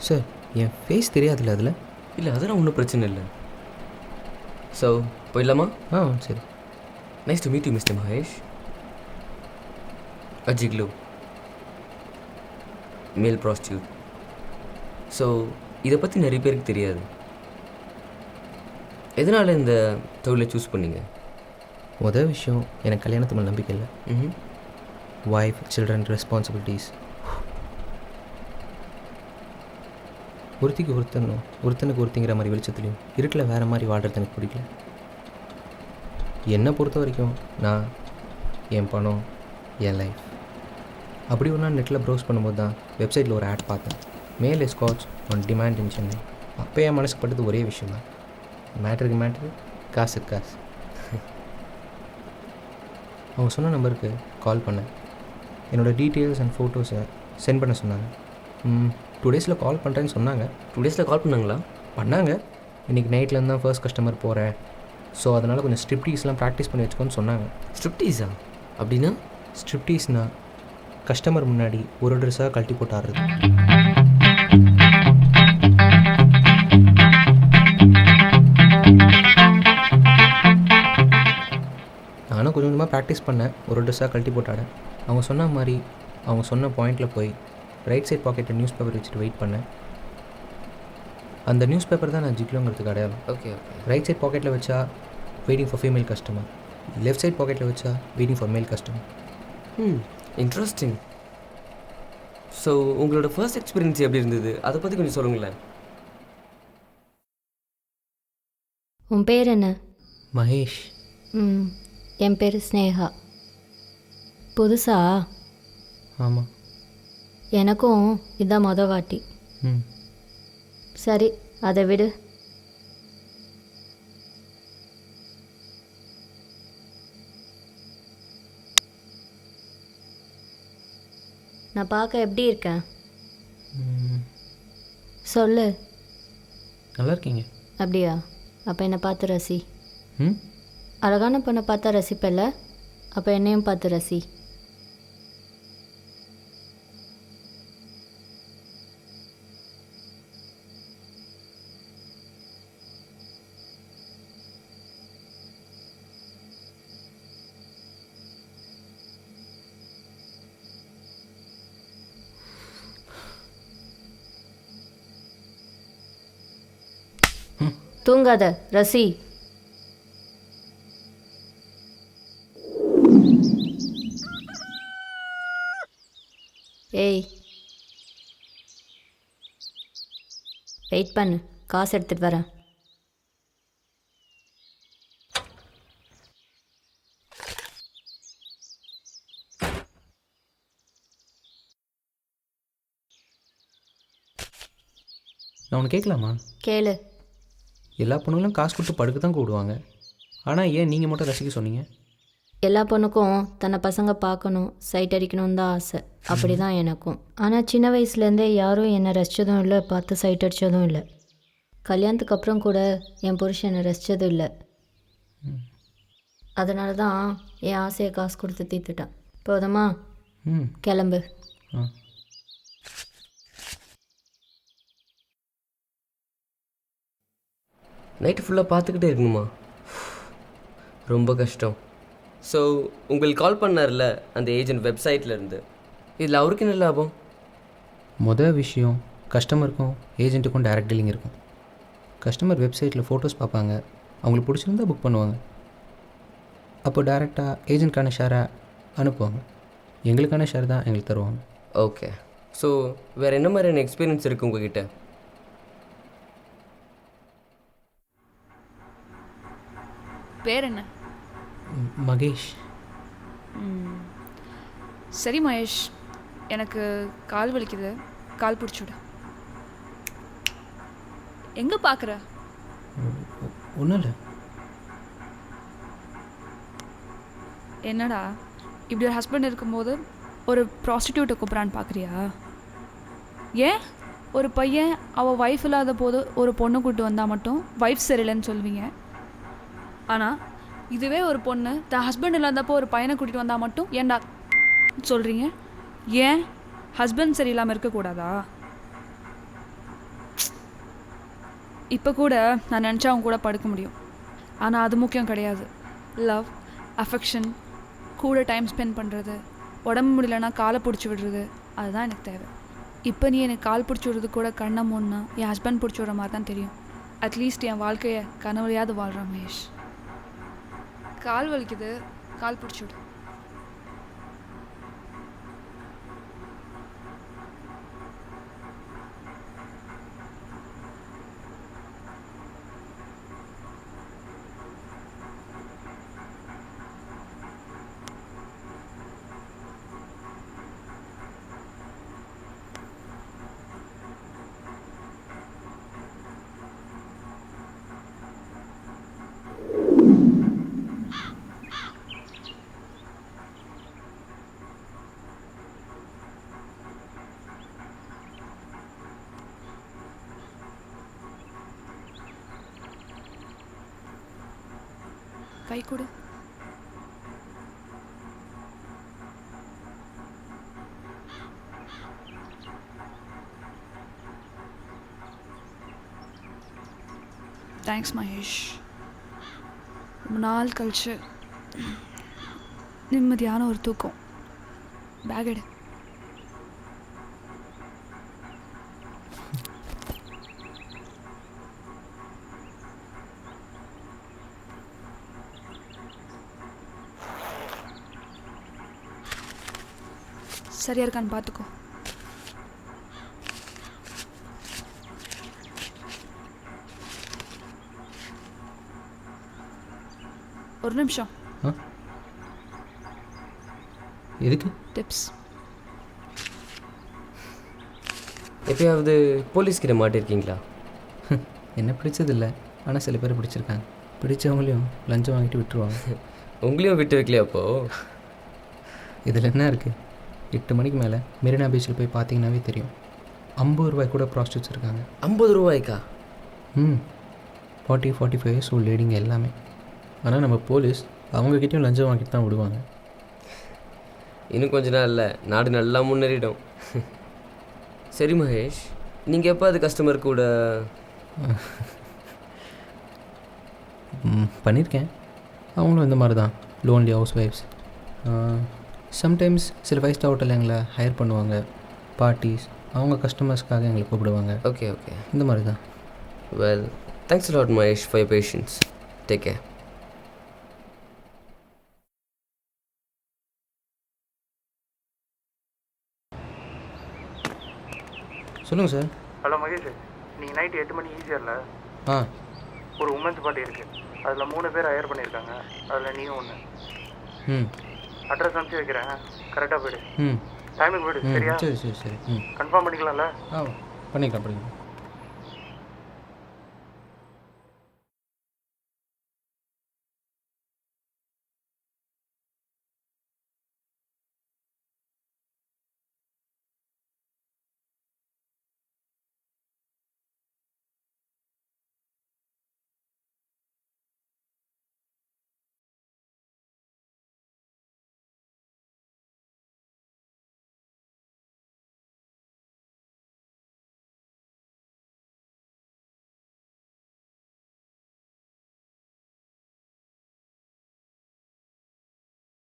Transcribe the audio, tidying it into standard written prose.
Sir என் face தெரியாதுல்ல அதில்? இல்லை அதெல்லாம் ஒன்றும் பிரச்சனை இல்லை. ஸோ போயிடலாமா? சரி. Nice to meet you mister Mahesh. அஜிக்லு மேல் ப்ராஸ்டியூட். ஸோ இதை பற்றி நிறைய பேருக்கு தெரியாது. எதனால் இந்த தொழிலை சூஸ் பண்ணீங்க? முதல் விஷயம், எனக்கு கல்யாணத்து மேலே நம்பிக்கை இல்லை. Wife, children, responsibilities. ஒருத்தனுக்கு ஒருத்திங்கிற மாதிரி வெளிச்சத்துலையும் இருட்டில் வேறு மாதிரி வாழ்கிறது எனக்கு பிடிக்கல. என்னை பொறுத்த வரைக்கும் நான், என் பணம், என் லைஃப். அப்படி ஒரு நாள் நெட்டில் ப்ரௌஸ் பண்ணும்போது தான் வெப்சைட்டில் ஒரு ஆட் பார்த்தேன். மேல் எஸ்காட்ஸ் ஆன் டிமாண்ட் இன் சென்னை. அப்போ என் மனசுக்கு பட்டது ஒரே விஷயம் தான், மேட்ரு, காசுக்கு காசு. அவங்க சொன்ன நம்பருக்கு கால் பண்ணேன். என்னோடய டீட்டெயில்ஸ் அண்ட் ஃபோட்டோஸை சென்ட் பண்ண சொன்னாங்க. 2 டேஸில் கால் பண்ணுறேன்னு சொன்னாங்க. 2 டேஸில் கால் பண்ணாங்களா? பண்ணாங்க. இன்றைக்கி நைட்லேருந்து தான் ஃபர்ஸ்ட் கஸ்டமர் போகிறேன், ஸோ அதனால் கொஞ்சம் ஸ்ட்ரிப்டீஸ்லாம் ப்ராக்டிஸ் பண்ணி வச்சுக்கோன்னு சொன்னாங்க. ஸ்ட்ரிப்டீஸா? அப்படின்னா? ஸ்ட்ரிப்டீஸ்னால் கஸ்டமர் முன்னாடி ஒரு ட்ரெஸ்ஸாக கழட்டி போட்டு ஆடுறது. நானும் கொஞ்சம் கொஞ்சமாக ப்ராக்டிஸ் பண்ணேன், ஒரு ட்ரெஸ்ஸாக கழட்டி போட்டாட. அவங்க சொன்ன மாதிரி அவங்க சொன்ன பாயிண்டில் போய் ரைட் சைட் பாக்கெட்டில் நியூஸ் பேப்பர் வச்சுட்டு வெயிட் பண்ணேன். அந்த நியூஸ் பேப்பர் தான் நான் ஜிக்லோங்கிறதுக்கு அடையாளம். ஓகே. ரைட் சைட் பாக்கெட்டில் வச்சா waiting for female customer, left side பாக்கெட்டில் வச்சா waiting for male customer. Interesting. So உங்களோட ஃபர்ஸ்ட் எக்ஸ்பீரியன்ஸ் எப்படி இருந்தது, அதை பற்றி கொஞ்சம் சொல்லுங்களேன். உன் பேர் என்ன? மகேஷ். என் பேர் ஸ்னேகா. புதுசா? ஆமாம். எனக்கும் இதான் மொதல் வாட்டி. சரி, அதை விடு. நான் பார்க்க எப்படி இருக்கேன் சொல்லு. நல்லா இருக்கீங்க. அப்படியா? அப்போ என்னை பார்த்து ரசி. அழகான பொண்ணை பார்த்தா ரசிப்பல்ல, அப்போ என்னையும் பார்த்து ரசி. தூங்காத ரசி. ஏய், வெயிட் பண்ணு, காசு எடுத்துகிட்டு வரேன். நான் ஒன்று கேட்கலாமா? கேளு. எல்லா பொண்ணுங்களும் காசு கொடுத்து படுக்க தான் கூடுவாங்க, ஆனால் ஏன் நீங்கள் மட்டும் ரசிக்க சொன்னீங்க? எல்லா பொண்ணுக்கும் தன்னை பசங்க பார்க்கணும், சைட் அடிக்கணும்னு தான் ஆசை. அப்படி தான் எனக்கும். ஆனால் சின்ன வயசுலேருந்தே யாரும் என்னை ரசித்ததும் இல்லை, பார்த்து சைட் அடித்ததும் இல்லை. கல்யாணத்துக்கு அப்புறம் கூட என் புருஷன் என்னை ரசித்ததும் இல்லை. அதனால தான் என் ஆசையை காசு கொடுத்து தீர்த்துட்டான். போதுமா? கிளம்பு. நைட்டு ஃபுல்லாக பார்த்துக்கிட்டே இருக்கணுமா? ரொம்ப கஷ்டம். ஸோ உங்களுக்கு கால் பண்ணார்ல அந்த ஏஜென்ட் வெப்சைட்லேருந்து, இதில் அவருக்கு என்ன லாபம்? மொதல் விஷயம், கஸ்டமருக்கும் ஏஜென்ட்டுக்கும் டைரக்ட் டீலிங் இருக்கும். கஸ்டமர் வெப்சைட்டில் ஃபோட்டோஸ் பார்ப்பாங்க, அவங்களுக்கு பிடிச்சிருந்தா புக் பண்ணுவாங்க. அப்போ டைரெக்டாக ஏஜென்ட்கான ஷேரை அனுப்புவாங்க, எங்களுக்கான ஷேர் தான் எங்களுக்கு தருவாங்க. ஓகே. ஸோ வேறு என்ன மாதிரியான எக்ஸ்பீரியன்ஸ் இருக்குது உங்ககிட்ட? பேர் என்ன? மகேஷ். சரி மகேஷ், எனக்கு கால் வலிக்குது, கால் பிடிச்சுடு. எங்கே பார்க்குற? ஒன்றும் இல்லை. என்னடா இப்படி ஒரு ஹஸ்பண்ட் இருக்கும்போது ஒரு ப்ராஸ்டிடியூட்டை கூப்பிட்றான்னு பார்க்குறியா? ஏன் ஒரு பையன் அவள் ஒய்ஃப் இல்லாத போது ஒரு பொண்ணு கூப்பிட்டு வந்தால் மட்டும் ஒய்ஃப் சரியில்லைன்னு சொல்லுவீங்க, ஆனால் இதுவே ஒரு பொண்ணு தன் ஹஸ்பண்ட் இல்லாதப்போ ஒரு பையனை கூட்டிகிட்டு வந்தால் மட்டும் ஏன்டா சொல்கிறீங்க? ஏன் ஹஸ்பண்ட் சரியில்லாமல் இருக்கக்கூடாதா? இப்போ கூட நான் நினச்சா அவங்க கூட படுக்க முடியும். ஆனால் அது முக்கியம் கிடையாது. லவ், அஃபெக்ஷன், கூட டைம் ஸ்பெண்ட் பண்ணுறது, உடம்பு முடியலன்னா காலை பிடிச்சி விடுறது, அதுதான் எனக்கு தேவை. இப்போ நீ எனக்கு கால் பிடிச்சி விடுறது கூட கண்ணை மூணுனா என் ஹஸ்பண்ட் பிடிச்சி விடுற மாதிரி தான் தெரியும். அட்லீஸ்ட் என் வாழ்க்கையை கனவுலையாவது வாழ்கிறேன் மகேஷ். கால் வலிக்குது, கால் பிடிச்சி விடு. கை கொடு. தேங்க்ஸ் மகேஷ். ரொம்ப நாள் கழிச்சு நிம்மதியான ஒரு தூக்கம். பேக் எடு. சரியா இருக்கான்னு பார்த்துக்கோ. ஒரு நிமிஷம். எதுக்கு? டிப்ஸ். எப்பயாவது போலீஸ்கிட்ட மாட்டிருக்கீங்களா? என்ன பிடிச்சதில்லை, ஆனால் சில பேர் பிடிச்சிருக்காங்க. பிடிச்சவங்களையும் லஞ்சம் வாங்கிட்டு விட்டுருவாங்க. உங்களையும் விட்டு வைக்கலையா அப்போது? இதில் என்ன இருக்குது? 8 மணிக்கு மேலே மெரினா பீச்சில் போய் பார்த்தீங்கன்னாவே தெரியும். 50 ரூபாய் கூட ப்ராஸ்டியூட்ஸ் இருக்காங்க. 50 ரூபாய்க்கா? 40-45 இயர்ஸ் ஓல்டு லேடிங்க எல்லாமே. ஆனால் நம்ம போலீஸ் அவங்கக்கிட்டையும் லஞ்சம் வாங்கிட்டு தான் விடுவாங்க. இன்னும் கொஞ்ச நாள் இல்லை, நாடு நல்லா முன்னேறிடும். சரி மகேஷ், நீங்கள் எப்போ அது கஸ்டமர் கூட பண்ணியிருக்கேன். அவங்களும் இந்த மாதிரி தான், லோன்லி ஹவுஸ் ஒய்ஃப்ஸ். சம்டைம்ஸ் சில 5 ஸ்டார் ஹோட்டலில் எங்களை ஹையர் பண்ணுவாங்க. பார்ட்டிஸ், அவங்க கஸ்டமர்ஸ்க்காக எங்களை கூப்பிடுவாங்க. ஓகே ஓகே, இந்த மாதிரி தான். Well, thanks a lot Mahesh for your patience. Take care. சொல்லுங்கள் சார். ஹலோ மகேஷ், நீங்கள் நைட்டு 8 மணி ஈஸியரில் ஆ ஒரு உமன்ஸ் பார்ட்டி இருக்குது. அதில் 3 பேர் ஹையர் பண்ணியிருக்காங்க. அதில் நீயும் ஒன்று. அட்ரஸ் அனுப்பிச்சி வைக்கிறேன், கரெக்டாக போய்டு. டைமுக்கு போய்டு, சரியா? சரி சரி சரி. கன்ஃபார்ம் பண்ணிக்கலாம்ல? பண்ணிக்கலாம்.